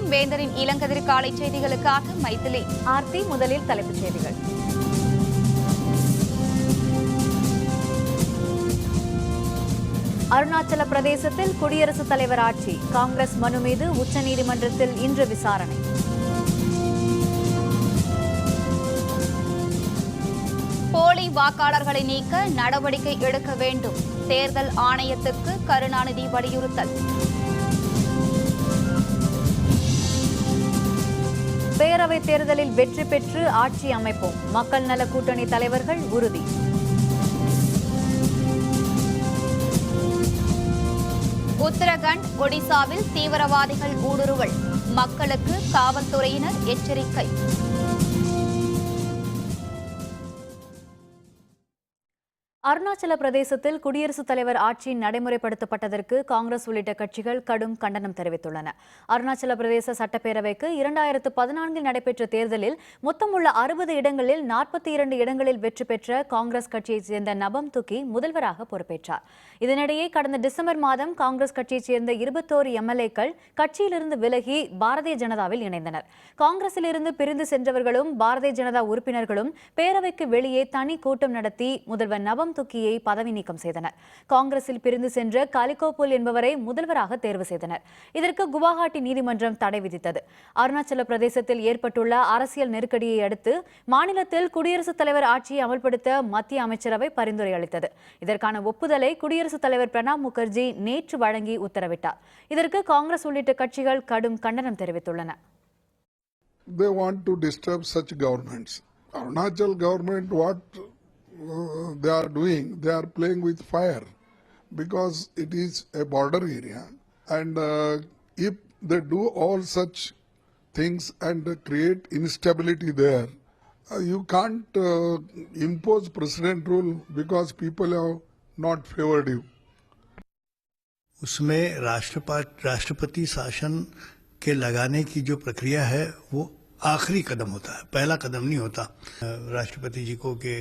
வணக்கம். வேந்தரின் இளங்கதிர் காலை செய்திகளுக்காக மைதிலி. ஆர்த்தி. முதலில் தலைப்புச் செய்திகள். அருணாச்சல பிரதேசத்தில் குடியரசுத் தலைவர் ஆட்சி. காங்கிரஸ் மனு மீது உச்சநீதிமன்றத்தில் இன்று விசாரணை. போலி வாக்காளர்களை நீக்க நடவடிக்கை எடுக்க வேண்டும். தேர்தல் ஆணையத்துக்கு கருணாநிதி வலியுறுத்தல். பேரவைத் தேர்தலில் வெற்றி பெற்று ஆட்சி அமைப்போம். மக்கள் நல கூட்டணி தலைவர்கள் உறுதி. உத்தரகண்ட், ஒடிசாவில் தீவிரவாதிகள் ஊடுருவல். மக்களுக்கு காவல்துறையினர் எச்சரிக்கை. அருணாச்சல பிரதேசத்தில் குடியரசுத் தலைவர் ஆட்சி நடைமுறைப்படுத்தப்பட்டதற்கு காங்கிரஸ் உள்ளிட்ட கட்சிகள் கடும் கண்டனம் தெரிவித்துள்ளன. அருணாச்சல பிரதேச சட்டப்பேரவைக்கு 2014 நடைபெற்ற தேர்தலில் மொத்தமுள்ள 60 இடங்களில் 42 இடங்களில் வெற்றி பெற்ற காங்கிரஸ் கட்சியைச் சேர்ந்த நபம் துக்கி முதல்வராக பொறுப்பேற்றார். இதனிடையே கடந்த டிசம்பர் மாதம் காங்கிரஸ் கட்சியைச் சேர்ந்த 21 எம்எல்ஏக்கள் கட்சியிலிருந்து விலகி பாரதிய ஜனதாவில் இணைந்தனர். காங்கிரசிலிருந்து பிரிந்து சென்றவர்களும் பாரதிய ஜனதா உறுப்பினர்களும் பேரவைக்கு வெளியே தனி கூட்டம் நடத்தி முதல்வர் நபம் துக்கியை பதவி நீக்கம் செய்தனர். காங்கிரஸில் பிரிந்து சென்ற காலிகோபுல் என்பவரை முதல்வராக தேர்வு செய்தனர். இதற்கு குவாஹாட்டி நீதிமன்றம் தடை விதித்தது. அருணாச்சல பிரதேசத்தில் ஏற்பட்டுள்ள அரசியல் நெருக்கடியை அடுத்து மாநிலத்தில் குடியரசுத் தலைவர் ஆட்சியை அமல்படுத்த மத்திய அமைச்சரவை பரிந்துரை அளித்தது. இதற்கான ஒப்புதலை குடியரசுத் தலைவர் பிரணாப் முகர்ஜி நேற்று வழங்கி உத்தரவிட்டார். இதற்கு காங்கிரஸ் உள்ளிட்ட கட்சிகள் கடும் கண்டனம் தெரிவித்துள்ளன. They want to disturb such governments. Arunachal government, what they are doing, they are playing with fire because it is a border area, and if they do all such things and create instability there, you can't impose president rule because people have not favored you. उसमें राष्ट्रपति शासन के लगाने की जो प्रक्रिया है वो आखिरी कदम होता है, पहला कदम नहीं होता। राष्ट्रपति जी को के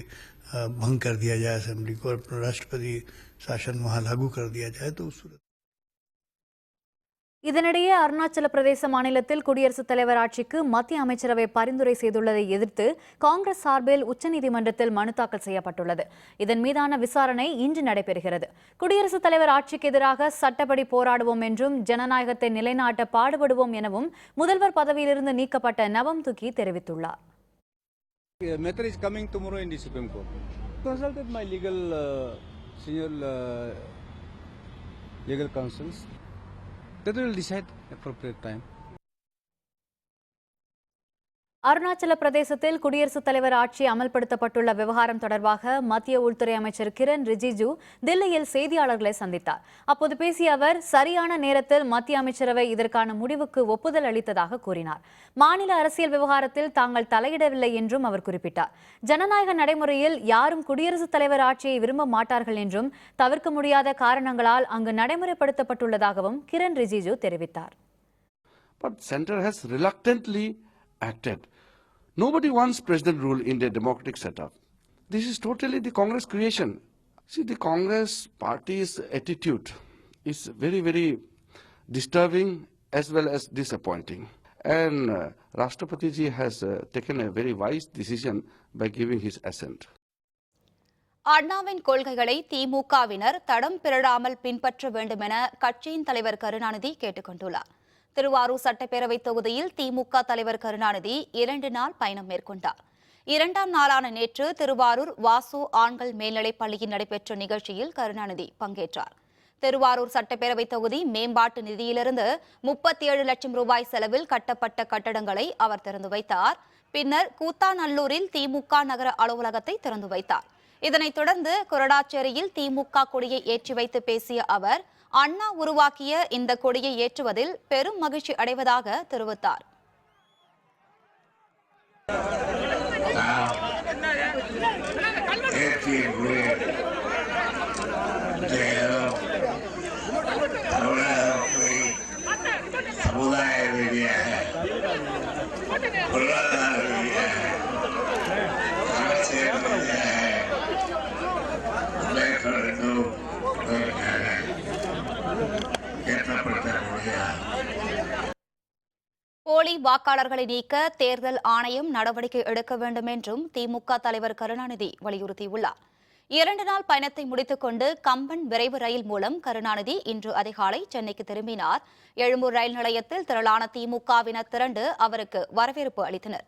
भंग कर दिया जाए असेंबली को और राष्ट्रपति शासन वहां लागू कर दिया जाए तो उस இதனிடையே அருணாச்சல பிரதேச மாநிலத்தில் குடியரசுத் தலைவர் ஆட்சிக்கு மத்திய அமைச்சரவை பரிந்துரை செய்துள்ளதை எதிர்த்து காங்கிரஸ் சார்பில் உச்சநீதிமன்றத்தில் மனு தாக்கல் செய்யப்பட்டுள்ளது. இதன் மீதான விசாரணை இன்று நடைபெறுகிறது. குடியரசுத் தலைவர் ஆட்சிக்கு எதிராக சட்டப்படி போராடுவோம் என்றும் ஜனநாயகத்தை நிலைநாட்ட பாடுபடுவோம் எனவும் முதல்வர் பதவியிலிருந்து நீக்கப்பட்ட நபம் துக்கி தெரிவித்துள்ளார். Matter is coming tomorrow in the Supreme Court. Consulted my senior legal counsels. That will decide appropriate time. Arunachal பிரதேசத்தில் குடியரசுத் தலைவர் ஆட்சி அமல்படுத்தப்பட்டுள்ள விவகாரம் தொடர்பாக மத்திய உள்துறை அமைச்சர் கிரண் ரிஜிஜு தில்லியில் செய்தியாளர்களை சந்தித்தார். அப்போது பேசிய அவர் சரியான நேரத்தில் மத்திய அமைச்சரவை இதற்கான முடிவுக்கு ஒப்புதல் அளித்ததாக கூறினார். மாநில அரசியல் விவகாரத்தில் தாங்கள் தலையிடவில்லை என்றும் அவர் குறிப்பிட்டார். ஜனநாயக நடைமுறையில் யாரும் குடியரசுத் தலைவர் ஆட்சியை விரும்ப மாட்டார்கள் என்றும் தவிர்க்க முடியாத காரணங்களால் அங்கு நடைமுறைப்படுத்தப்பட்டுள்ளதாகவும் கிரண் ரிஜிஜு தெரிவித்தார். But center has reluctantly acted. Nobody wants president rule in the democratic setup. This is totally the Congress creation. See, the Congress party's attitude is very, very disturbing as well as disappointing. And Rashtrapati ji has taken a very wise decision by giving his assent. அண்ணாவின் கொள்கைகளை திமுகவினர் தடம் பிறழாமல் பின்பற்ற வேண்டும் என கட்சியின் தலைவர் கருணாநிதி கேட்டுக் கொண்டுள்ளார். திருவாரூர் சட்டப்பேரவை தொகுதியில் திமுக தலைவர் கருணாநிதி 2 நாள் பயணம் மேற்கொண்டார். 2ஆம் நாளான நேற்று திருவாரூர் வாசு ஆண்கள் மேல்நிலைப் பள்ளியில் நடைபெற்ற நிகழ்ச்சியில் கருணாநிதி பங்கேற்றார். திருவாரூர் சட்டப்பேரவை தொகுதி மேம்பாட்டு நிதியிலிருந்து 37 லட்சம் ரூபாய் செலவில் கட்டப்பட்ட கட்டடங்களை அவர் திறந்து வைத்தார். பின்னர் கூத்தாநல்லூரில் திமுக நகர அலுவலகத்தை திறந்து வைத்தார். இதனைத் தொடர்ந்து கொரடாச்சேரியில் திமுக கொடியை ஏற்றி வைத்து பேசிய அவர் அண்ணா உருவாக்கிய இந்த கொடியை ஏற்றுவதில் பெரும் மகிழ்ச்சி அடைவதாக தெரிவித்தார். வாக்காளர்களை நீக்க தேர்தல் ஆணையம் நடவடிக்கை எடுக்க வேண்டும் என்றும் திமுக தலைவர் கருணாநிதி வலியுறுத்தியுள்ளார். 2 நாள் பயணத்தை முடித்துக் கொண்டு கம்பன் விரைவு ரயில் மூலம் கருணாநிதி இன்று அதிகாலை சென்னைக்கு திரும்பினார். எழும்பூர் ரயில் நிலையத்தில் திரளான திமுகவினர் திரண்டு அவருக்கு வரவேற்பு அளித்தனர்.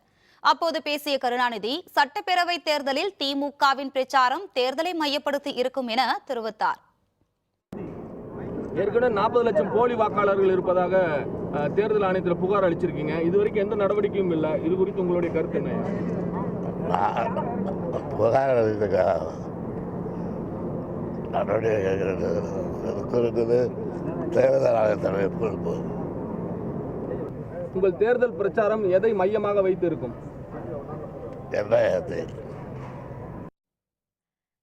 அப்போது பேசிய கருணாநிதி, சட்டப்பேரவைத் தேர்தலில் திமுகவின் பிரச்சாரம் தேர்தலை மையப்படுத்தி இருக்கும் என தெரிவித்தார். ஏற்கனவே 40 லட்சம் போலி வாக்காளர்கள் இருப்பதாக தேர்தல் ஆணையத்தில் புகார் அளிச்சிருக்கீங்க. இதுவரைக்கும் எந்த நடவடிக்கையும் இல்லை. இது குறித்து உங்களுடைய கருத்து என்ன? புகார் தேர்தல் ஆணையத்தினுடைய பொறுப்பு. உங்கள் தேர்தல் பிரச்சாரம் எதை மையமாக வைத்து இருக்கும்?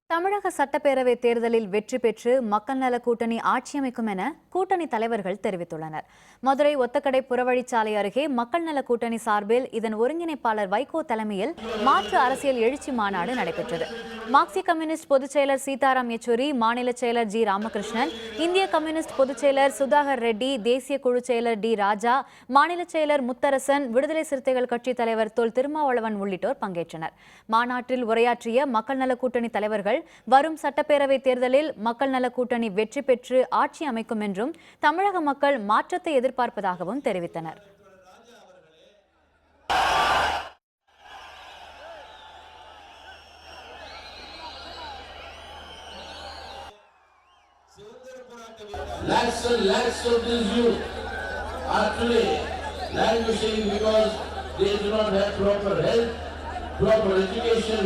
தமிழக சட்டப்பேரவை தேர்தலில் வெற்றி பெற்று மக்கள் நல கூட்டணி ஆட்சியமைக்கும் என கூட்டணி தலைவர்கள் தெரிவித்துள்ளனர். மதுரை ஒத்தக்கடை புறவழிச்சாலை அருகே மக்கள் நல கூட்டணி சார்பில் இதன் ஒருங்கிணைப்பாளர் வைகோ தலைமையில் மாற்று அரசியல் எழுச்சி மாநாடு நடைபெற்றது. மார்க்சிஸ்ட் கம்யூனிஸ்ட் பொதுச் செயலர் சீதாராம் யெச்சூரி, மாநில செயலர் ஜி ராமகிருஷ்ணன், இந்திய கம்யூனிஸ்ட் பொதுச் செயலர் சுதாகர் ரெட்டி, தேசிய குழு செயலர் டி ராஜா, மாநில செயலர் முத்தரசன், விடுதலை சிறுத்தைகள் கட்சித் தலைவர் தொல் திருமாவளவன் உள்ளிட்டோர் பங்கேற்றனர். மாநாட்டில் உரையாற்றிய மக்கள் நல கூட்டணி தலைவர்கள் வரும் சட்டப்பேரவை தேர்தலில் மக்கள் நல கூட்டணி வெற்றி பெற்று ஆட்சி அமைக்கும் என்றும் தமிழக மக்கள் மாற்றத்தை எதிர்பார்ப்பதாகவும் தெரிவித்தனர். Lakhs and lakhs of these youth are today languishing because they do not have proper health, proper education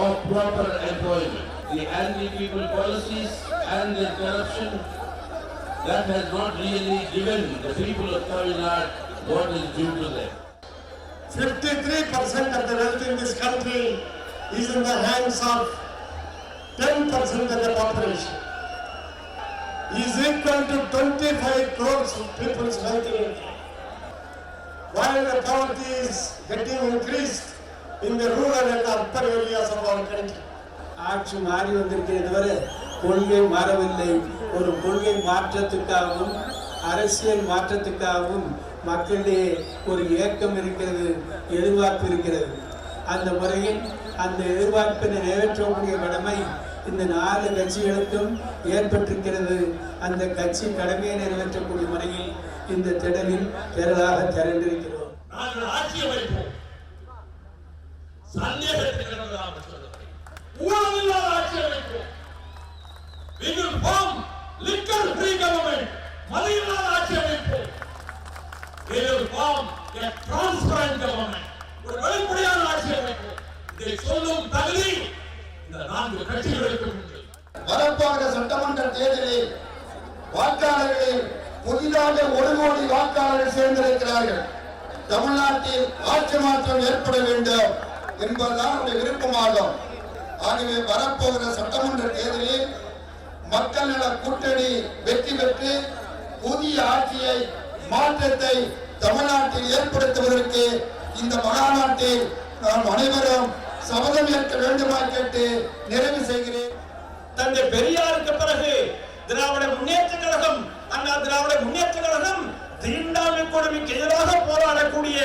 or proper employment. The anti-people policies and the corruption that has not really given the people of Tamil Nadu what is due to them. 53% of the wealth in this country is in the hands of 10% of the population. Is equal to 25 crores of people's wealth in India. While the poverty is getting increased in the rural and urban areas of our country. ஆட்சி மாறி வந்திருக்கிறது வரை கொள்கை மாறவில்லை. ஒரு கொள்கை மாற்றத்துக்காகவும் அரசியல் மாற்றத்துக்காகவும் மக்களிடையே ஒரு ஏக்கம் இருக்கிறது, எதிர்பார்ப்பு இருக்கிறது. அந்த முறையில் அந்த எதிர்பார்ப்பினை நிறைவேற்றக்கூடிய கடமை இந்த 4 கட்சிகளுக்கும் ஏற்பட்டிருக்கிறது. அந்த கட்சி கடமையை நிறைவேற்றக்கூடிய முறையில் இந்த திடலில் திரளாக திரண்டிருக்கிறோம். நாங்கள் ஆட்சி அமைப்போம். சந்தேகத்துக்கு ஊழலில்லாத ஆட்சி அமைப்போம். We will form liquor free government. மதியில்லாத ஆட்சி அமைப்போம். We will form a transparent government. ஒரு வெளிப்படையான ஆட்சி அமைப்போம். இதை சொல்லும் தகுதி இந்த 4 கட்சிகளுக்கு உண்டு. வரப்போகிற சட்டமன்ற தேர்தலில் வாக்காளர்களில் புதிதாக 1 கோடி வாக்காளர்கள் சேர்ந்திருக்கிறார்கள். தமிழ்நாட்டில் ஆட்சி மாற்றம் ஏற்பட வேண்டும் என்பதுதான் அவருடைய விருப்பமாகும். ஆகவே வரப்போகிற சட்டமன்ற தேர்தலில் மக்கள் நல கூட்டணி வெற்றி பெற்று புதிய ஆட்சியை மாற்றத்தை தமிழ்நாட்டில் ஏற்படுத்துவதற்கு இந்த மகாநாட்டில் நாம் அனைவரும் சபதம் ஏற்க வேண்டுமா கேட்டு நிறைவு செய்கிறேன். தந்தை பெரியாருக்கு பிறகு திராவிட முன்னேற்ற கழகம், அண்ணா திராவிட முன்னேற்ற கழகம் தீண்டாமை கொடுமைக்கு எதிராக போராடக்கூடிய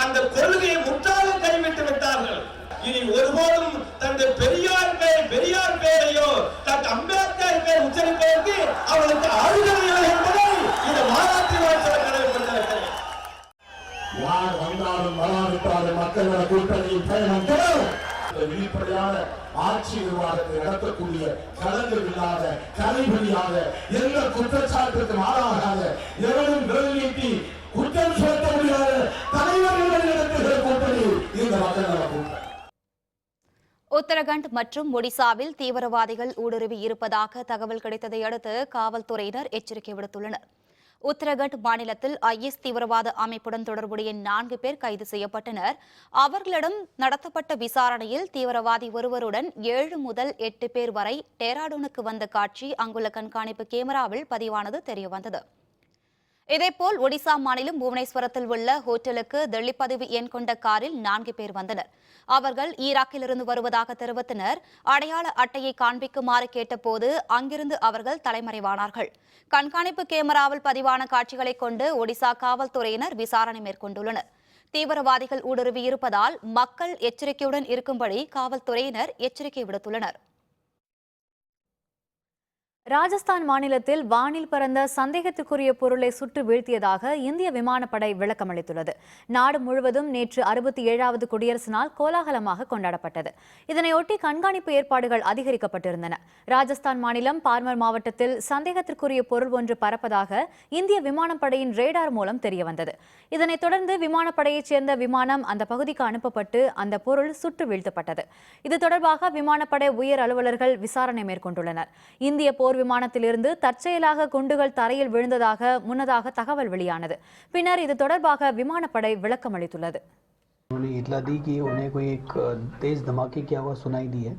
அந்த கொள்கையை முற்றாக கைவிட்டு விட்டார்கள். இனி ஒருபோதும் தந்தை பெரியார் பெயரையோ டாக்டர் அம்பேத்கர் பெயர் உச்சரிப்பதற்கு அவர்களுக்கு அருகதை என்பதை இந்த மாநாட்டில் கடமைப்பட்டிருக்கிறது. யார் வந்தாலும் வராவிட்டாலும் மக்கள் நல கூட்டணியில் பயணம் தொடரும். வெளிப்படையான ஆட்சி நிர்வாகத்தை நடத்தக்கூடிய களங்கள் இல்லாத கலைபடியாக எந்த குற்றச்சாட்டுக்கு மாறாகாத எவரும் விரல் நீட்டி குற்றம் சுமத்த முடியாத தலைவர்கள் நடத்துகிற கூட்டணி இந்த மக்கள் நல கூட்டணி. உத்தரகண்ட் மற்றும் ஒடிசாவில் தீவிரவாதிகள் ஊடுருவி இருப்பதாக தகவல் கிடைத்ததை அடுத்து காவல்துறையினர் எச்சரிக்கை விடுத்துள்ளனர். உத்தரகண்ட் மாநிலத்தில் IS தீவிரவாத அமைப்புடன் தொடர்புடைய 4 பேர் கைது செய்யப்பட்டனர். அவர்களிடம் நடத்தப்பட்ட விசாரணையில் தீவிரவாதி ஒருவருடன் 7 முதல் 8 பேர் வரை டேராடூனுக்கு வந்த காட்சி அங்குள்ள கண்காணிப்பு கேமராவில் பதிவானது தெரியவந்தது. இதேபோல் ஒடிசா மாநிலம் புவனேஸ்வரத்தில் உள்ள ஹோட்டலுக்கு டெல்லி பதிவு எண் கொண்ட காரில் 4 பேர் வந்தனர். அவர்கள் ஈராக்கிலிருந்து வருவதாக தெரிவித்தனர். அடையாள அட்டையை காண்பிக்குமாறு கேட்டபோது அங்கிருந்து அவர்கள் தலைமறைவானார்கள். கண்காணிப்பு கேமராவில் பதிவான காட்சிகளை கொண்டு ஒடிசா காவல்துறையினர் விசாரணை மேற்கொண்டுள்ளனர். தீவிரவாதிகள் ஊடுருவியிருப்பதால் மக்கள் எச்சரிக்கையுடன் இருக்கும்படி காவல்துறையினர் எச்சரிக்கை விடுத்துள்ளனர். ராஜஸ்தான் மாநிலத்தில் வானில் பறந்த சந்தேகத்துக்குரிய பொருளை சுட்டு வீழ்த்தியதாக இந்திய விமானப்படை விளக்கமளித்துள்ளது. நாடு முழுவதும் நேற்று 67வது குடியரசு நாள் கோலாகலமாக கொண்டாடப்பட்டது. இதனையொட்டி கண்காணிப்பு ஏற்பாடுகள் அதிகரிக்கப்பட்டிருந்தன. ராஜஸ்தான் மாநிலம் பார்மர் மாவட்டத்தில் சந்தேகத்திற்குரிய பொருள் ஒன்று பறப்பதாக இந்திய விமானப்படையின் ரேடார் மூலம் தெரியவந்தது. இதனைத் தொடர்ந்து விமானப்படையைச் சேர்ந்த விமானம் அந்த பகுதிக்கு அனுப்பப்பட்டு அந்த பொருள் சுட்டு வீழ்த்தப்பட்டது. இது தொடர்பாக விமானப்படை உயர் அலுவலர்கள் விசாரணை மேற்கொண்டுள்ளனர். இந்திய போர் விமானத்திலிருந்து தற்செயலாக குண்டுகள் தரையில் விழுந்ததாக முன்னதாக தகவல் வெளியானது. பின்னர் இது தொடர்பாக விமானப்படை விளக்கம் அளித்துள்ளது. उन्होंने इतला दी कि उन्हें कोई एक तेज धमाके की आवाज़ सुनाई दी है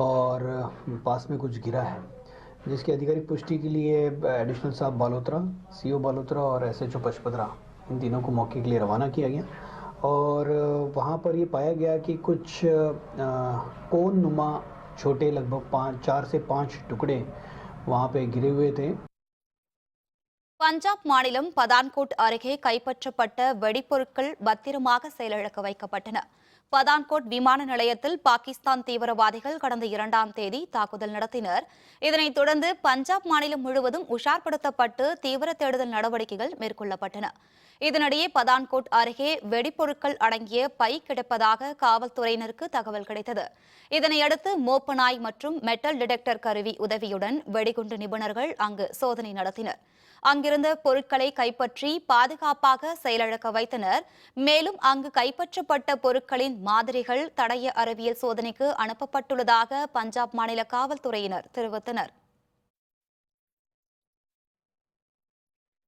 और पास में कुछ गिरा है, जिसकी आधिकारिक पुष्टि के लिए एडिशनल साहब बालोतरा, सीओ बालोतरा और SHO पचपदरा इन तीनों को मौके के लिए रवाना किया गया और वहाँ पर ये पाया गया कि कुछ कोन नुमा छोटे लगभग 4 से 5 टुकड़े वहाँ पे गिरे हुए थे. பஞ்சாப் மாநிலம் பதான்கோட் அருகே கைப்பற்றப்பட்ட வெடிப்பொருட்கள் பத்திரமாக செயலிழக்க வைக்கப்பட்டன. பதான்கோட் விமான நிலையத்தில் பாகிஸ்தான் தீவிரவாதிகள் கடந்த 2ஆம் தேதி தாக்குதல் நடத்தினர். இதனைத் தொடர்ந்து பஞ்சாப் மாநிலம் முழுவதும் உஷார்படுத்தப்பட்டு தீவிர தேடுதல் நடவடிக்கைகள் மேற்கொள்ளப்பட்டன. இதனிடையே பதான்கோட் அருகே வெடிப்பொருட்கள் அடங்கிய பை கிடைப்பதாக காவல்துறையினருக்கு தகவல் கிடைத்தது. இதனையடுத்து மோப்பநாய் மற்றும் மெட்டல் டிடெக்டர் கருவி உதவியுடன் வெடிகுண்டு நிபுணர்கள் அங்கு சோதனை நடத்தினர். அங்கிருந்த பொருட்களை கைப்பற்றி பாதுகாப்பாக செயலிழக்க வைத்தனர். மேலும் அங்கு கைப்பற்றப்பட்ட பொருட்களின் மாதிரிகள் தடய அறிவியல் சோதனைக்கு அனுப்பப்பட்டுள்ளதாக பஞ்சாப் மாநில காவல்துறையினர் தெரிவித்தனர்.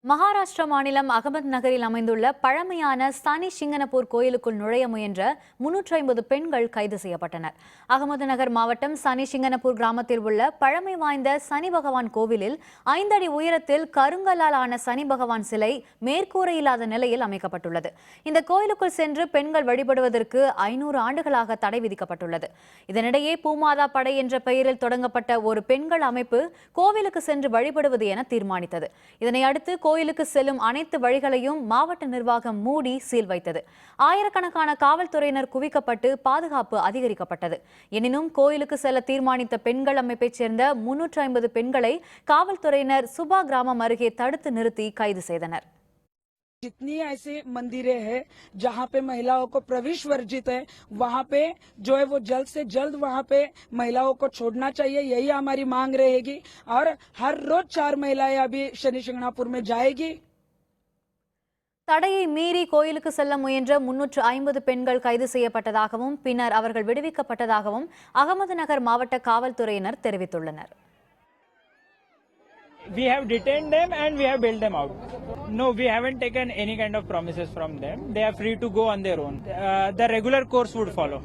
மகாராஷ்டிரா மாநிலம் அகமது நகரில் அமைந்துள்ள பழமையான சனி சிங்கனப்பூர் கோயிலுக்குள் நுழைய முயன்ற 350 பெண்கள் கைது செய்யப்பட்டனர். அகமது நகர் மாவட்டம் சனி சிங்கனப்பூர் கிராமத்தில் உள்ள பழமை வாய்ந்த சனி பகவான் கோவிலில் 5 அடி உயரத்தில் கருங்கல்லால் ஆன சனி பகவான் சிலை மேற்கூரை இல்லாத நிலையில் அமைக்கப்பட்டுள்ளது. இந்த கோயிலுக்குள் சென்று பெண்கள் வழிபடுவதற்கு 500 ஆண்டுகளாக தடை விதிக்கப்பட்டுள்ளது. இதனிடையே பூமாதா படை என்ற பெயரில் தொடங்கப்பட்ட ஒரு பெண்கள் அமைப்பு கோவிலுக்கு சென்று வழிபடுவது என தீர்மானித்தது. இதனையடுத்து கோயிலுக்கு செல்லும் அனைத்து வழிகளையும் மாவட்ட நிர்வாகம் மூடி சீல் வைத்தது. ஆயிரக்கணக்கான காவல்துறையினர் குவிக்கப்பட்டு பாதுகாப்பு அதிகரிக்கப்பட்டது. எனினும் கோயிலுக்கு செல்ல தீர்மானித்த பெண்கள் அமைப்பைச் சேர்ந்த 350 பெண்களை காவல்துறையினர் சுபா கிராமம் அருகே தடுத்து நிறுத்தி கைது செய்தனர். जितनी ऐसे मंदिरें हैं जहाँ पे महिलाओं को प्रवेश वर्जित है, वहाँ पे जो है वो जल्द से जल्द वहाँ पे महिलाओं को छोड़ना चाहिए, यही हमारी मांग रहेगी। और हर रोज 4 महिलाएं अभी शनि शिंगणापुर में जाएगी. தடையை மீறி கோயிலுக்கு செல்ல முயன்ற 350 பெண்கள் கைது செய்யப்பட்டதாகவும் பின்னர் அவர்கள் விடுவிக்கப்பட்டதாகவும் அகமது நகர் மாவட்ட காவல்துறையினர் தெரிவித்துள்ளனர். We have detained them and we have bailed them out. No, we haven't taken any kind of promises from them. They are free to go on their own. The regular course would follow.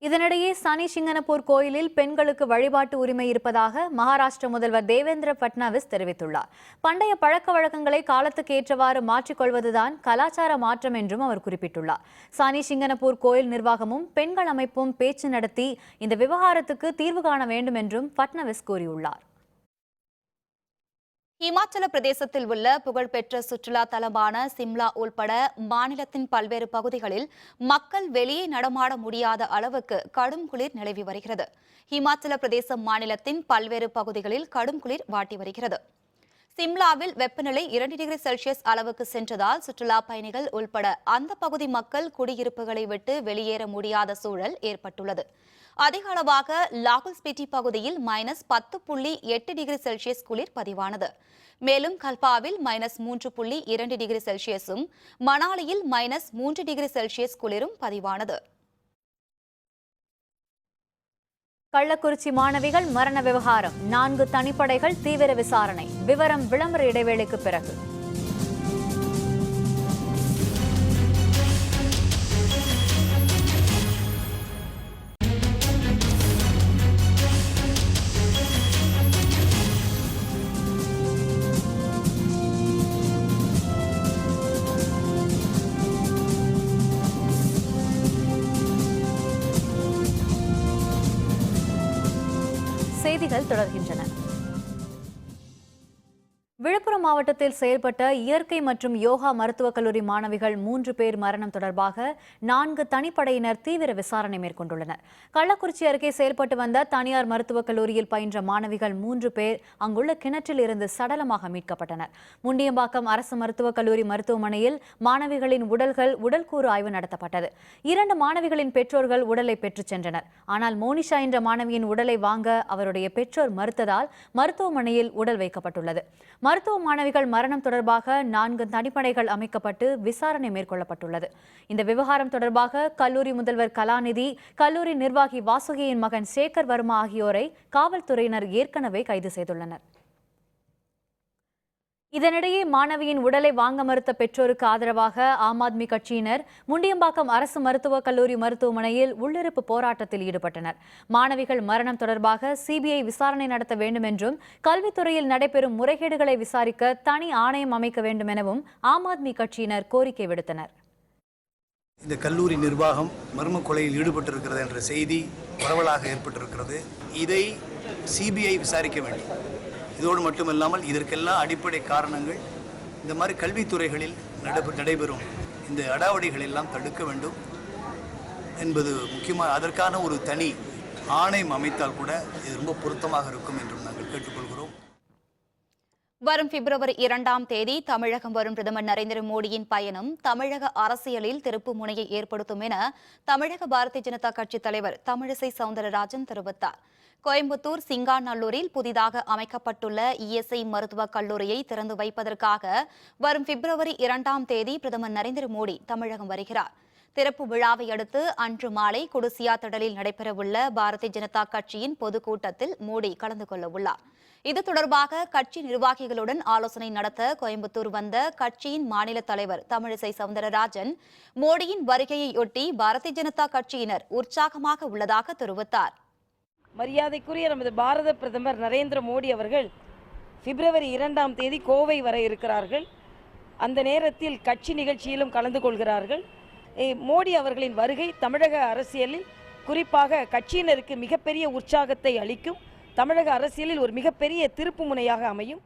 இதனிடையே சனி சிங்கனப்பூர் கோயிலில் பெண்களுக்கு வழிபாட்டு உரிமை இருப்பதாக மகாராஷ்டிர முதல்வர் தேவேந்திர பட்னாவிஸ் தெரிவித்துள்ளார். பண்டைய பழக்க வழக்கங்களை காலத்துக்கு ஏற்றவாறு மாற்றிக்கொள்வதுதான் கலாச்சார மாற்றம் என்றும் அவர் குறிப்பிட்டுள்ளார். சனி சிங்கனப்பூர் கோயில் நிர்வாகமும் பெண்கள் அமைப்பும் பேச்சு நடத்தி இந்த விவகாரத்துக்கு தீர்வு காண வேண்டும் என்றும் பட்னாவிஸ் கூறியுள்ளார். இமாச்சல பிரதேசத்தில் உள்ள புகழ்பெற்ற சுற்றுலா தலமான சிம்லா உள்பட மாநிலத்தின் பல்வேறு பகுதிகளில் மக்கள் வெளியே நடமாட முடியாத அளவுக்கு கடும் குளிர் நிலவி வருகிறது. இமாச்சல பிரதேச மாநிலத்தின் பல்வேறு பகுதிகளில் கடும் குளிர் வாட்டி வருகிறது. சிம்லாவில் வெப்பநிலை 2 டிகிரி செல்சியஸ் அளவுக்கு சென்றதால் சுற்றுலா பயணிகள் உள்பட அந்த பகுதி மக்கள் குடியிருப்புகளை விட்டு வெளியேற முடியாத சூழல் ஏற்பட்டுள்ளது. அதிக அளவாக லாகுல் ஸ்பிட்டி பகுதியில் -10.8 டிகிரி செல்சியஸ் குளிர் பதிவானது. மேலும் கல்பாவில் -3.2 டிகிரி செல்சியஸும் மணாலியில் -3 டிகிரி செல்சியஸ் குளிரும் பதிவானது. கள்ளக்குறிச்சி மாணவிகள் மரண விவகாரம் 4 தனிப்படைகள் தீவிர விசாரணை. விவரம் விளம்பர இடைவேளைக்கு பிறகு. செய்திகள் தொடர்கின்றன. விழுப்புரம் மாவட்டத்தில் செயல்பட்ட இயற்கை மற்றும் யோகா மருத்துவக் கல்லூரி மாணவிகள் 3 பேர் மரணம் தொடர்பாக 4 தனிப்படையினர் தீவிர விசாரணை மேற்கொண்டுள்ளனர். கள்ளக்குறிச்சி அருகே செயல்பட்டு வந்த தனியார் மருத்துவக் கல்லூரியில் பயின்ற மாணவிகள் 3 பேர் அங்குள்ள கிணற்றில் இருந்து சடலமாக மீட்கப்பட்டனர். முண்டியம்பாக்கம் அரசு மருத்துவக் கல்லூரி மருத்துவமனையில் மாணவிகளின் உடல்கூறு ஆய்வு நடத்தப்பட்டது. 2 மாணவிகளின் பெற்றோர்கள் உடலை பெற்றுச் சென்றனர். ஆனால் மோனிஷா என்ற மாணவியின் உடலை வாங்க அவருடைய பெற்றோர் மறுத்ததால் மருத்துவமனையில் உடல் வைக்கப்பட்டுள்ளது. மருத்துவ மாணவிகள் மரணம் தொடர்பாக 4 தனிப்படைகள் அமைக்கப்பட்டு விசாரணை மேற்கொள்ளப்பட்டுள்ளது. இந்த விவகாரம் தொடர்பாக கல்லூரி முதல்வர் கலாநிதி, கல்லூரி நிர்வாகி வாசுகியின் மகன் சேகர் வர்மா ஆகியோரை காவல்துறையினர் ஏற்கனவே கைது செய்துள்ளனர். இதனிடையே மாணவியின் உடலை வாங்க மறுத்த பெற்றோருக்கு ஆதரவாக ஆம் ஆத்மி கட்சியினர் முண்டியம்பாக்கம் அரசு மருத்துவக் கல்லூரி மருத்துவமனையில் உள்ளிருப்பு போராட்டத்தில் ஈடுபட்டனர். மாணவிகள் மரணம் தொடர்பாக சிபிஐ விசாரணை நடத்த வேண்டும் என்றும், கல்வித்துறையில் நடைபெறும் முறைகேடுகளை விசாரிக்க தனி ஆணையம் அமைக்க வேண்டும் எனவும் ஆம் ஆத்மி கட்சியினர் கோரிக்கை விடுத்தனர். இந்த கல்லூரி நிர்வாகம் மர்ம கொலையில் ஈடுபட்டிருக்கிறது என்ற செய்தி பரவலாக ஏற்பட்டிருக்கிறது. இதை சிபிஐ விசாரிக்க வேண்டும். இதோடு மட்டுமல்லாமல் இதற்கெல்லாம் அடிப்படை காரணங்கள் இந்த மாதிரி கல்வித்துறைகளில் நடைபெறும் இந்த அடாவடிகள் எல்லாம் தடுக்க வேண்டும் என்பது முக்கியமாக. அதற்கான ஒரு தனி ஆணையம் அமைத்தால் கூட இது ரொம்ப பொருத்தமாக இருக்கும் என்றும் நாங்கள் கேட்டுக்கொள்கிறோம். வரும் பிப்ரவரி 2ஆம் தேதி தமிழகம் வரும் பிரதமர் நரேந்திர மோடியின் பயணம் தமிழக அரசியலில் திருப்பு முனையை ஏற்படுத்தும் என தமிழக பாரதிய ஜனதா கட்சித் தலைவர் தமிழிசை சவுந்தரராஜன் தெரிவித்தார். கோயம்புத்தூர் சிங்காநல்லூரில் புதிதாக அமைக்கப்பட்டுள்ள இஎஸ்ஐ மருத்துவக் கல்லூரியை திறந்து வைப்பதற்காக வரும் பிப்ரவரி 2ஆம் தேதி பிரதமர் நரேந்திர மோடி தமிழகம் வருகிறார். திறப்பு விழாவை அடுத்து அன்று மாலை குடிசியா திடலில் நடைபெறவுள்ள பாரதிய ஜனதா கட்சியின் பொதுக்கூட்டத்தில் மோடி கலந்து கொள்ள உள்ளார். இது தொடர்பாக கட்சி நிர்வாகிகளுடன் ஆலோசனை நடத்த கோயம்புத்தூர் வந்த கட்சியின் மாநில தலைவர் தமிழிசை சவுந்தரராஜன் மோடியின் வருகையையொட்டி பாரதிய ஜனதா கட்சியினர் உற்சாகமாக உள்ளதாக தெரிவித்தார். மரியாதைக்குரிய நமது பாரத பிரதமர் நரேந்திர மோடி அவர்கள் பிப்ரவரி 2ஆம் தேதி கோவை வர இருக்கிறார்கள். அந்த நேரத்தில் கட்சி நிகழ்ச்சியிலும் கலந்து கொள்கிறார்கள். மோடி அவர்களின் வருகை தமிழக அரசியலில் குறிப்பாக கட்சியினருக்கு மிகப்பெரிய உற்சாகத்தை அளிக்கும். தமிழக அரசியலில் ஒரு மிகப்பெரிய திருப்பு முனையாக அமையும்.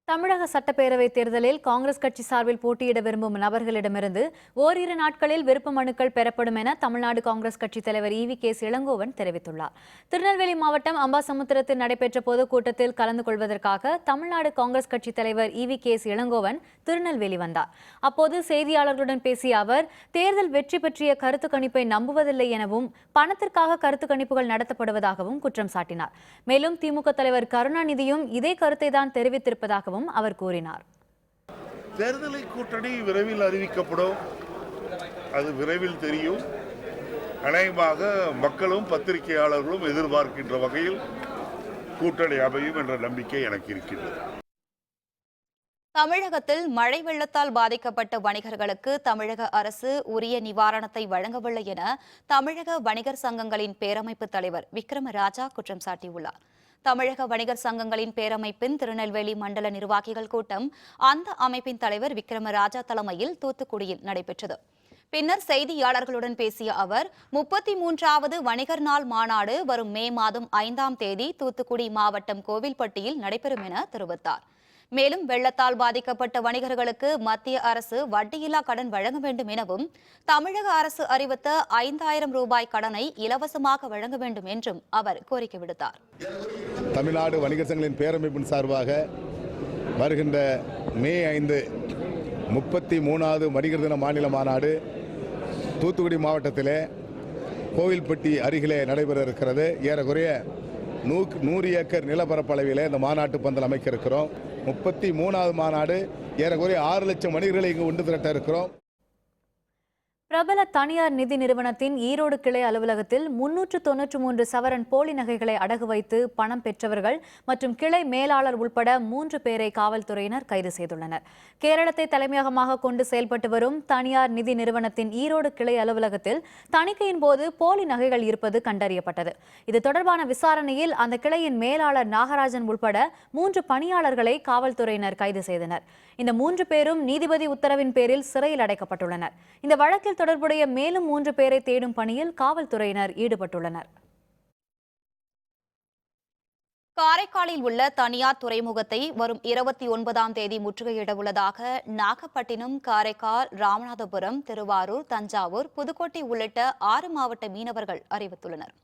தமிழக சட்டப்பேரவைத் தேர்தலில் காங்கிரஸ் கட்சி சார்பில் போட்டியிட விரும்பும் நபர்களிடமிருந்து ஓரிரு நாட்களில் விருப்ப மனுக்கள் பெறப்படும் என தமிழ்நாடு காங்கிரஸ் கட்சித் தலைவர் EV.K.S. இளங்கோவன் தெரிவித்துள்ளார். திருநெல்வேலி மாவட்டம் அம்பாசமுத்திரத்தில் நடைபெற்ற பொதுக்கூட்டத்தில் கலந்து கொள்வதற்காக தமிழ்நாடு காங்கிரஸ் கட்சித் தலைவர் EV.K.S. இளங்கோவன் திருநெல்வேலி வந்தார். அப்போது செய்தியாளர்களுடன் பேசிய அவர், தேர்தல் வெற்றி பற்றிய கருத்து கணிப்பை நம்புவதில்லை எனவும் பணத்திற்காக கருத்து கணிப்புகள் நடத்தப்படுவதாகவும் குற்றம் சாட்டினார். மேலும் திமுக தலைவர் கருணாநிதியும் இதே கருத்தை தான் தெரிவித்திருப்பதாகவும் அவர் கூறினார். தேர்தலை கூட்டணி விரைவில் அறிவிக்கப்படும், அது விரைவில் தெரியும். அநேகமாக மக்களும் பத்திரிகையாளர்களும் எதிர்பார்க்கின்ற வகையில் கூட்டணி அமையும் என்ற நம்பிக்கை எனக்கு இருக்கின்றது. தமிழகத்தில் மழை வெள்ளத்தால் பாதிக்கப்பட்ட வணிகர்களுக்கு தமிழக அரசு உரிய நிவாரணத்தை வழங்கவில்லை என தமிழக வணிகர் சங்கங்களின் பேரமைப்பு தலைவர் விக்ரமராஜா குற்றம் சாட்டியுள்ளார். தமிழக வணிகர் சங்கங்களின் பேரமைப்பின் திருநெல்வேலி மண்டல நிர்வாகிகள் கூட்டம் அந்த அமைப்பின் தலைவர் விக்ரமராஜா தலைமையில் தூத்துக்குடியில் நடைபெற்றது. பின்னர் செய்தியாளர்களுடன் பேசிய அவர், 33வது வணிகர் நாள் மாநாடு வரும் மே மாதம் 5ஆம் தேதி தூத்துக்குடி மாவட்டம் கோவில்பட்டியில் நடைபெறும் என தெரிவித்தார். மேலும் வெள்ளத்தால் பாதிக்கப்பட்ட வணிகர்களுக்கு மத்திய அரசு வட்டியில்லா கடன் வழங்க வேண்டும் எனவும், தமிழக அரசு அறிவித்த 5000 ரூபாய் கடனை இலவசமாக வழங்க வேண்டும் என்றும் அவர் கோரிக்கை விடுத்தார். தமிழ்நாடு வணிகர் சங்கங்களின் பேரமைப்பின் சார்பாக வருகின்ற மே 5 33வது வணிகர் தின மாநில மாநாடு தூத்துக்குடி மாவட்டத்திலே கோவில்பட்டி அருகிலே நடைபெற இருக்கிறது. ஏறக்குறைய 100 ஏக்கர் நிலப்பரப்பளவிலே இந்த மாநாட்டு பந்தல் அமைக்க இருக்கிறோம். 33வது மாநாடு ஏறக்குறைய 6 லட்சம் வணிகர்களை இங்கு ஒன்று திரட்ட இருக்கிறோம். பிரபல தனியார் நிதி நிறுவனத்தின் ஈரோடு கிளை அலுவலகத்தில் 393 சவரன் போலி நகைகளை அடகு வைத்து பணம் பெற்றவர்கள் மற்றும் கிளை மேலாளர் உட்பட 3 பேரை காவல்துறையினர் கைது செய்துள்ளனர். கேரளத்தை தலைமையகமாக கொண்டு செயல்பட்டு வரும் தனியார் நிதி நிறுவனத்தின் ஈரோடு கிளை அலுவலகத்தில் தணிக்கையின் போது போலி நகைகள் இருப்பது கண்டறியப்பட்டது. இது தொடர்பான விசாரணையில் அந்த கிளையின் மேலாளர் நாகராஜன் உட்பட 3 பணியாளர்களை காவல்துறையினர் கைது செய்தனர். இந்த 3 பேரும் நீதிபதி உத்தரவின் பேரில் சிறையில் அடைக்கப்பட்டுள்ளனர். இந்த வழக்கில் தொடர்புடைய மேலும் 3 பேரை தேடும் பணியில் காவல்துறையினர் ஈடுபட்டுள்ளனர். காரைக்காலில் உள்ள தனியார் துறைமுகத்தை வரும் 29ஆம் தேதி முற்றுகையிட உள்ளதாக நாகப்பட்டினம், காரைக்கால், ராமநாதபுரம், திருவாரூர், தஞ்சாவூர், புதுக்கோட்டை உள்ளிட்ட 6 மாவட்ட மீனவர்கள் அறிவித்துள்ளனர்.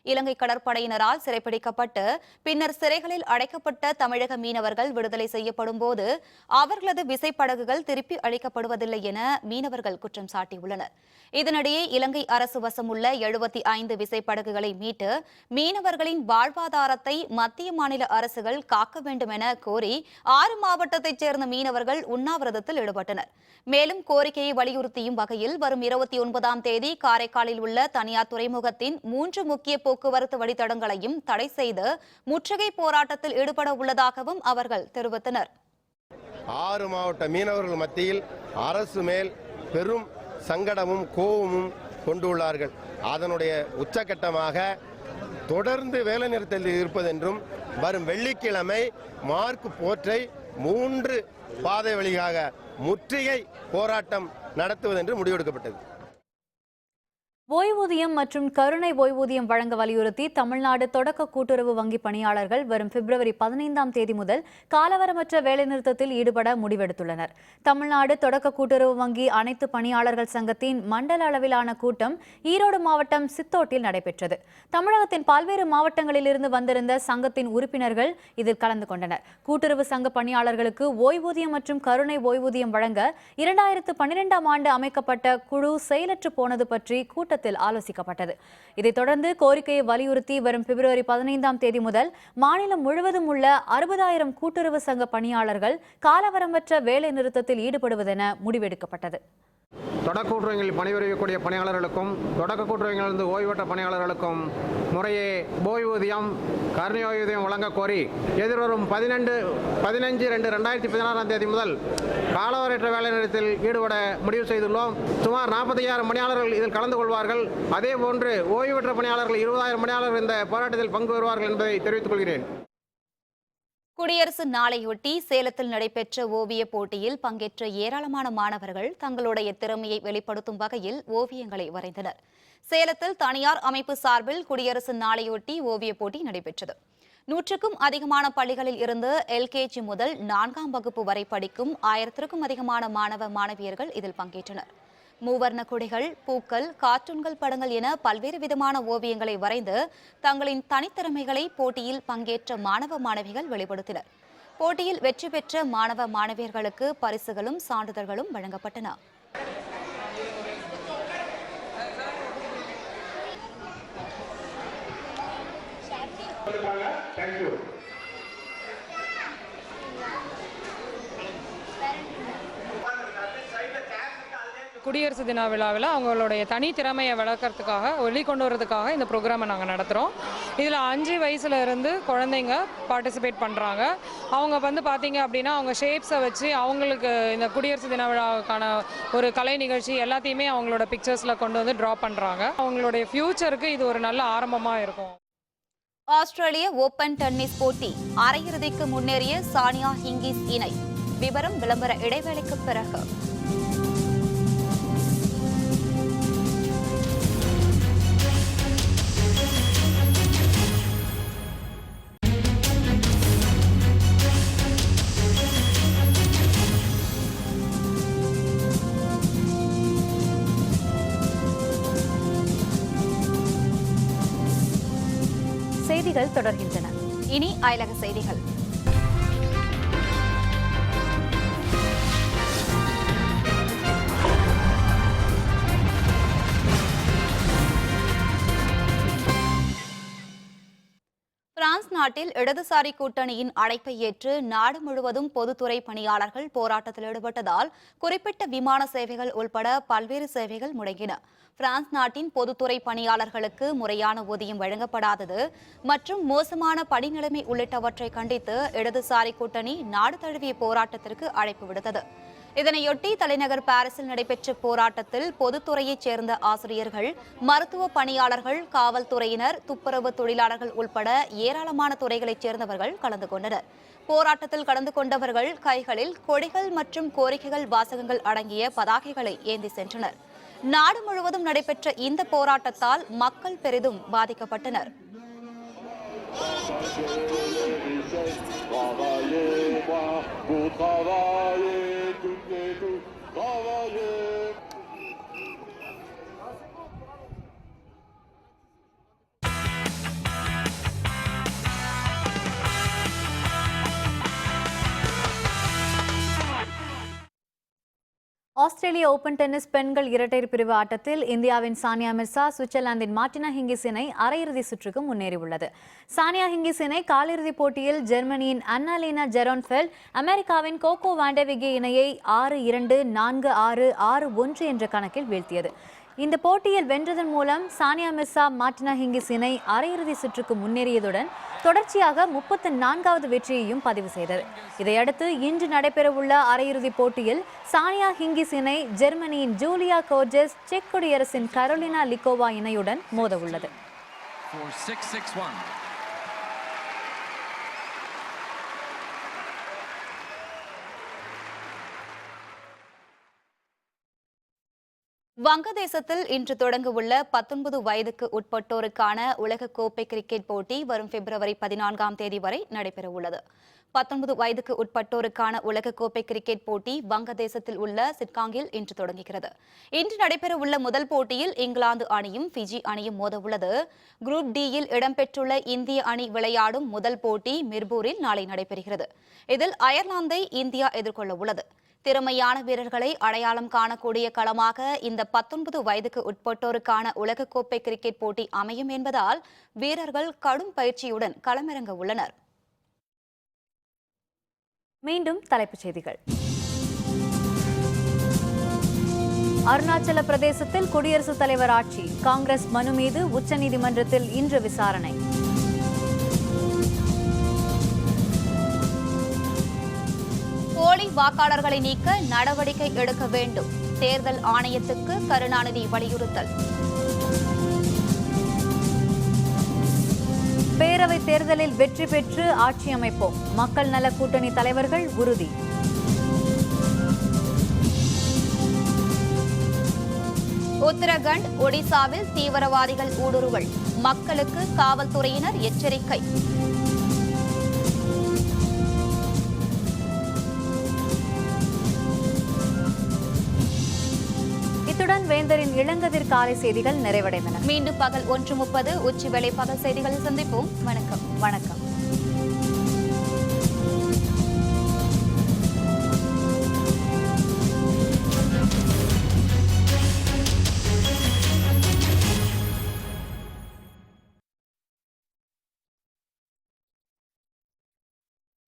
இலங்கை கடற்படையினரால் சிறைப்பிடிக்கப்பட்டு பின்னர் சிறைகளில் அடைக்கப்பட்ட தமிழக மீனவர்கள் விடுதலை செய்யப்படும் போது அவர்களது விசைப்படகுகள் திருப்பி அளிக்கப்படுவதில்லை என மீனவர்கள் குற்றம் சாட்டியுள்ளனர். இதனிடையே இலங்கை அரசு வசம் உள்ள 75 விசைப்படகுகளை மீட்டு மீனவர்களின் வாழ்வாதாரத்தை மத்திய மாநில அரசுகள் காக்க வேண்டும் என கோரி 6 மாவட்டத்தைச் சேர்ந்த மீனவர்கள் உண்ணாவிரதத்தில் ஈடுபட்டனர். மேலும் கோரிக்கையை வலியுறுத்தியும் வகையில் வரும் 29ஆம் தேதி காரைக்காலில் உள்ள தனியார் துறைமுகத்தின் 3 முக்கிய போக்குவரத்து வழித்தடங்களையும் தடை செய்து முற்றுகை போராட்டத்தில் ஈடுபட உள்ளதாகவும் அவர்கள் தெரிவித்தனர். 6 மாவட்ட மீனவர்கள் மத்தியில் அரசு மேல் பெரும் சங்கடமும் கோபமும் கொண்டுள்ளார்கள். அதனுடைய உச்சகட்டமாக தொடர்ந்து வேலைநிறுத்தத்தில் இருப்பதென்றும் வரும் வெள்ளிக்கிழமை மார்க் போர்ட்டை 3 பாதை வழியாக முற்றுகை போராட்டம் நடத்துவதென்று முடிவெடுக்கப்பட்டது. ஓய்வூதியம் மற்றும் கருணை ஓய்வூதியம் வழங்க வலியுறுத்தி தமிழ்நாடு தொடக்க கூட்டுறவு வங்கி பணியாளர்கள் வரும் பிப்ரவரி 15ஆம் தேதி முதல் காலவரமற்ற வேலைநிறுத்தத்தில் ஈடுபட முடிவெடுத்துள்ளனர். தமிழ்நாடு தொடக்க கூட்டுறவு வங்கி அனைத்து பணியாளர்கள் சங்கத்தின் மண்டல அளவிலான கூட்டம் ஈரோடு மாவட்டம் சித்தோட்டில் நடைபெற்றது. தமிழகத்தின் பல்வேறு மாவட்டங்களிலிருந்து வந்திருந்த சங்கத்தின் உறுப்பினர்கள் இதில் கலந்து கொண்டனர். கூட்டுறவு சங்க பணியாளர்களுக்கு ஓய்வூதியம் மற்றும் கருணை ஓய்வூதியம் வழங்க 2012ஆம் ஆண்டு அமைக்கப்பட்ட குழு செயலற்று போனது பற்றி கூட்டத்தில் ஆலோசிக்கப்பட்டது. இதைத் தொடர்ந்து கோரிக்கையை வலியுறுத்தி வரும் பிப்ரவரி 15ஆம் தேதி முதல் மாநிலம் முழுவதும் உள்ள 60,000 கூட்டுறவு சங்க பணியாளர்கள் காலவரமற்ற வேலை நிறுத்தத்தில் ஈடுபடுவதென முடிவெடுக்கப்பட்டது. தொடக்க கூட்டுறவுகளில் பணிபுரியக்கூடிய பணியாளர்களுக்கும் தொடக்க கூட்டுறவுகளிலிருந்து ஓய்வு பெற்ற பணியாளர்களுக்கும் முறையே ஓய்வூதியம், கருணை ஓய்வூதியம் வழங்க கோரி எதிர்வரும் 15/2/2016ஆம் தேதி முதல் காலவரையற்ற வேலைநிறுத்தத்தில் ஈடுபட முடிவு செய்துள்ளோம். சுமார் 45,000 பணியாளர்கள் இதில் கலந்து கொள்வார்கள். அதேபோன்று ஓய்வு பெற்ற பணியாளர்கள் 20,000 பணியாளர்கள் இந்த போராட்டத்தில் பங்கு பெறுவார்கள் என்பதை தெரிவித்துக் கொள்கிறேன். குடியரசு நாளையொட்டி சேலத்தில் நடைபெற்ற ஓவிய போட்டியில் பங்கேற்ற ஏராளமான மாணவர்கள் தங்களுடைய திறமையை வெளிப்படுத்தும் வகையில் ஓவியங்களை வரைந்தனர். சேலத்தில் தனியார் அமைப்பு சார்பில் குடியரசு நாளையொட்டி ஓவிய போட்டி நடைபெற்றது. 100க்கும் அதிகமான பள்ளிகளில் இருந்து LKG முதல் 4ஆம் வகுப்பு வரை படிக்கும் 1000க்கும் அதிகமான மாணவ மாணவியர்கள் இதில் பங்கேற்றனர். மூவர்ண கொடிகள், பூக்கள், கார்ட்டூன்கள், படங்கள் என பல்வேறு விதமான ஓவியங்களை வரைந்து தங்களின் தனித்திறமைகளை போட்டியில் பங்கேற்ற மாணவ மாணவிகள் வெளிப்படுத்தினர். போட்டியில் வெற்றி பெற்ற மாணவ மாணவியர்களுக்கு பரிசுகளும் சான்றிதழ்களும் வழங்கப்பட்டன. குடியரசு தின விழாவில் அவங்களுடைய தனி திறமையை வளர்க்கறதுக்காக வெளிக்கொண்டு வரதுக்காக இந்த ப்ரோக்ராமை நாங்கள் நடத்துகிறோம். இதில் 5 வயசுல இருந்து குழந்தைங்க பார்ட்டிசிபேட் பண்ணுறாங்க. அவங்க பார்த்தீங்க அப்படின்னா அவங்க ஷேப்ஸை வச்சு அவங்களுக்கு இந்த குடியரசு தின விழாவுக்கான ஒரு கலை நிகழ்ச்சி எல்லாத்தையுமே அவங்களோட பிக்சர்ஸில் கொண்டு வந்து ட்ரா பண்ணுறாங்க. அவங்களுடைய ஃப்யூச்சருக்கு இது ஒரு நல்ல ஆரம்பமாக இருக்கும். ஆஸ்திரேலிய ஓபன் டென்னிஸ் போட்டி அரையிறுதிக்கு முன்னேறிய சானியா ஹிங்கிஸ் இணை. விவரம் விளம்பர இடைவேளைக்கு பிறகு. செய்திகள் தொடர்கின்றன. இனி அயலக செய்திகள். பிரான்ஸ் நாட்டில் இடதுசாரி கூட்டணியின் அழைப்பை ஏற்று நாடு முழுவதும் பொதுத்துறை பணியாளர்கள் போராட்டத்தில் ஈடுபட்டதால் குறிப்பிட்ட விமான சேவைகள் உள்பட பல்வேறு சேவைகள் முடங்கின. பிரான்ஸ் நாட்டின் பொதுத்துறை பணியாளர்களுக்கு முறையான ஊதியம் வழங்கப்படாதது மற்றும் மோசமான பணி நிலைமை உள்ளிட்டவற்றை கண்டித்து இடதுசாரி கூட்டணி நாடு தழுவிய போராட்டத்திற்கு அழைப்பு விடுத்தது. இதனையொட்டி தலைநகர் பாரிஸில் நடைபெற்ற போராட்டத்தில் பொதுத்துறையைச் சேர்ந்த ஆசிரியர்கள், மருத்துவ பணியாளர்கள், காவல்துறையினர், துப்புரவு தொழிலாளர்கள் உள்பட ஏராளமான துறைகளைச் சேர்ந்தவர்கள் கலந்து கொண்டனர். போராட்டத்தில் கலந்து கொண்டவர்கள் கைகளில் கொடிகள் மற்றும் கோரிக்கைகள் வாசகங்கள் அடங்கிய பதாகைகளை ஏந்தி சென்றனர். நாடு முழுவதும் நடைபெற்ற இந்த போராட்டத்தால் மக்கள் பெரிதும் பாதிக்கப்பட்டனர். ஆஸ்திரேலிய ஓபன் டென்னிஸ் பெண்கள் இரட்டையர் பிரிவு ஆட்டத்தில் இந்தியாவின் சானியா மிர்சா சுவிட்சர்லாந்தின் மார்டினா ஹிங்கிஸ் இணை அரையிறுதி சுற்றுக்கு முன்னேறியுள்ளது. சானியா ஹிங்கிஸ் இணை காலிறுதிப் போட்டியில் ஜெர்மனியின் அன்னாலீனா ஜெரோன்ஃபெல்ட் அமெரிக்காவின் கோகோ வாண்டவிகே இணையை 6-2, 4-6, 6-1 என்ற கணக்கில் வீழ்த்தியது. இந்த போட்டியில் வென்றதன் மூலம் சானியா மிர்சா மார்டினா ஹிங்கிஸ் இணை அரையிறுதி சுற்றுக்கு முன்னேறியதுடன் தொடர்ச்சியாக 34வது வெற்றியையும் பதிவு செய்தது. இதையடுத்து இன்று நடைபெறவுள்ள அரையிறுதிப் போட்டியில் சானியா ஹிங்கிஸ் இணை ஜெர்மனியின் ஜூலியா கோர்ஜஸ், செக் குடியரசின் கரோலினா லிகோவா இணையுடன் மோதவுள்ளது. வங்கதேசத்தில் இன்று தொடங்கவுள்ள 19 வயதுக்கு உட்பட்டோருக்கான உலகக்கோப்பை கிரிக்கெட் போட்டி வரும் பிப்ரவரி 14ஆம் தேதி வரை நடைபெறவுள்ளது. 19 வயதுக்கு உட்பட்டோருக்கான உலகக்கோப்பை கிரிக்கெட் போட்டி வங்கதேசத்தில் உள்ள சிட்காங்கில் இன்று தொடங்குகிறது. இன்று நடைபெறவுள்ள முதல் போட்டியில் இங்கிலாந்து அணியும் ஃபிஜி அணியும் மோதவுள்ளது. குரூப் டியில் இடம்பெற்றுள்ள இந்திய அணி விளையாடும் முதல் போட்டி மிர்பூரில் நாளை நடைபெறுகிறது. இதில் அயர்லாந்தை இந்தியா எதிர்கொள்ள உள்ளது. திறமையான வீரர்களை அடையாளம் காணக்கூடிய களமாக இந்த 19 வயதுக்கு உட்பட்டோருக்கான உலகக்கோப்பை கிரிக்கெட் போட்டி அமையும் என்பதால் வீரர்கள் கடும் பயிற்சியுடன் களமிறங்க உள்ளனர். மீண்டும் தலைப்புச் செய்திகள். அருணாச்சல பிரதேசத்தில் குடியரசுத் தலைவர் ஆட்சி, காங்கிரஸ் மனு மீது உச்சநீதிமன்றத்தில் இன்று விசாரணை. போலி வாக்காளர்களை நீக்க நடவடிக்கை எடுக்க வேண்டும், தேர்தல் ஆணையத்துக்கு கருணாநிதி வலியுறுத்தல். பேரவைத் தேர்தலில் வெற்றி பெற்று ஆட்சி அமைப்போம், மக்கள் நல கூட்டணி தலைவர்கள் உறுதி. உத்தரகண்ட், ஒடிசாவில் தீவிரவாதிகள் ஊடுருவல், மக்களுக்கு காவல்துறையினர் எச்சரிக்கை. இத்துடன் வேந்தரின் இளங்கதிர் காலை செய்திகள் நிறைவடைந்தன. மீண்டும் பகல் 1:30 உச்சி வேளை பகல் செய்திகளில் சந்திப்போம். வணக்கம்.